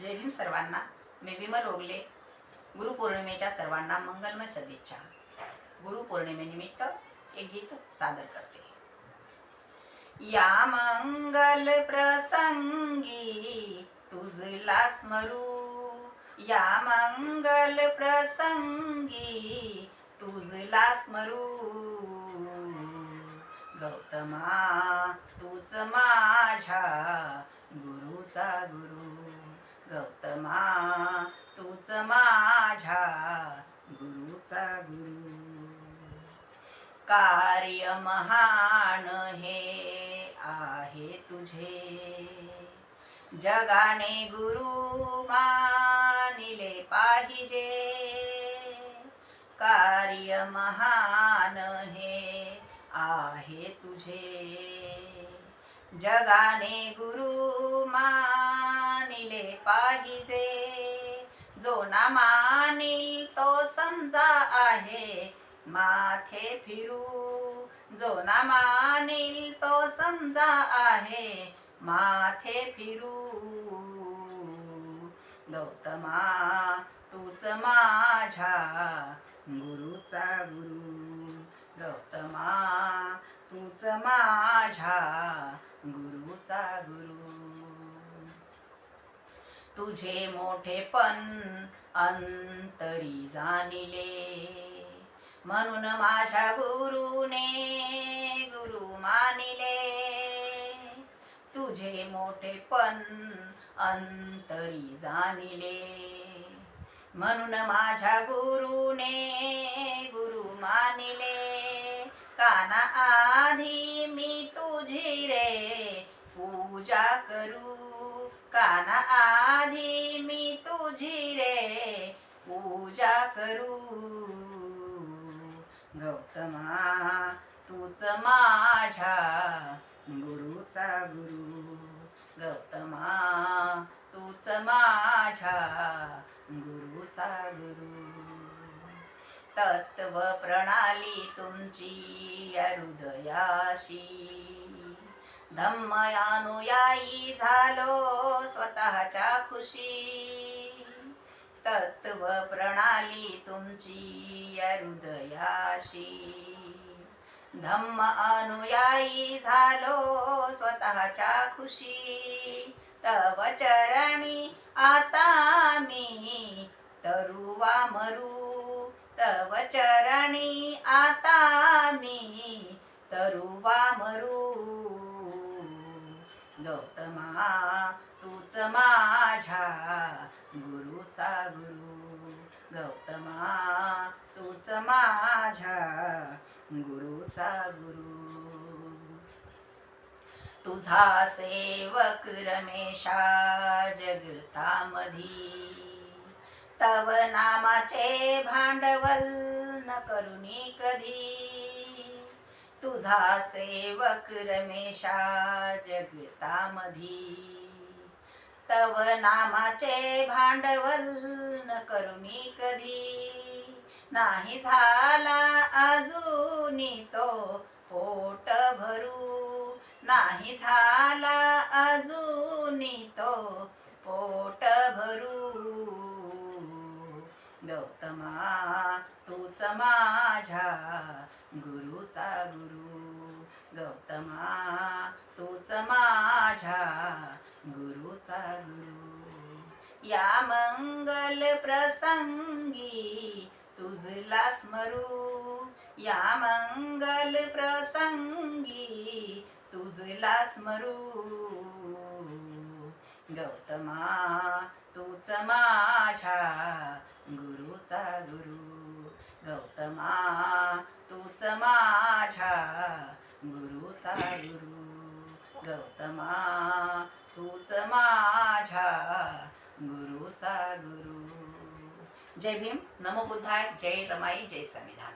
जय भीम सर्वांना. मी विमल ओगले. गुरुपौर्णिमेच्या सर्वांना मंगलमय सदिच्छा. गुरुपौर्णिमेनिमित्त एक गीत सादर करते. या मंगल प्रसंगी तुझला स्मरू, या मंगल प्रसंगी तुझला स्मरू. गौतमा तूच माझ्या गुरुचा गुरु, गौतमा तूच माझ्या गुरुचा गुरु. कार्य महान हे आहे तुझे, जगाने गुरु मानिले पाहिजे. कार्य महान हे आहे तुझे, जगाने गुरु मानिले पाहिजे. जो ना मानिल तो समजा आहे माथे फिरू, जो ना मानिल तो समजा आहे माथे फिरू. गौतमा तूच माझ्या गुरुचा गुरु, गौतमा तूच माझ्या गुरुचा गुरु. तुझे मोठेपण अंतरी जाणिले, म्हणून माझ्या गुरुने गुरु मानिले. तुझे मोठेपण अंतरी जाणिले, म्हणून माझ्या गुरुने गुरु मानिले. काना आधी मी तुझी रे पूजा करू, काना आधी मी तुझी रे पूजा करू. गौतमा तूच माझ्या गुरुचा गुरु, गौतमा तूच माझ्या गुरुचा गुरु. तत्व प्रणाली तुमची या हृदयाशी, धम्म अनुयायी झालो स्वतःच्या खुशी. तत्व प्रणाली तुमची या हृदयाशी, धम्म अनुयायी झालो स्वतःच्या खुशी. तव चरणी आता मी तरुवा मरू, तव चरणी आता मी तरुवा मरू. गौतमा तूच माझ्या गुरुचा गुरु, गौतमा तूच माझ्या गुरुचा गुरु. तुझा सेवक रमेशा जगतामधी, तव नामाचे भांडवल न करुनी कधी. तुझा सेवक रमेशा जगतामधी, तव नामाचे भांडवल न करुनी कधी. नाही झाला अजूनी तो पोट भरू, नाही झाला अजूनी तो पोट भरू. गौतमा तूच माझ्या गुरुचा गुरु, गौतमा तूच माझ्या गुरुचा गुरु. या मंगल प्रसंगी तुझला स्मरू, या मंगल प्रसंगी तुझला स्मरू. गौतमा तूच माझ्या गुरुचा गुरु, गौतमा तूच माझ्या गुरुचा गुरु, गौतमा तूच माझ्या गुरुचा गुरु. जय भीम. नमो बुद्धाय. जय रमाई. जय संविधान.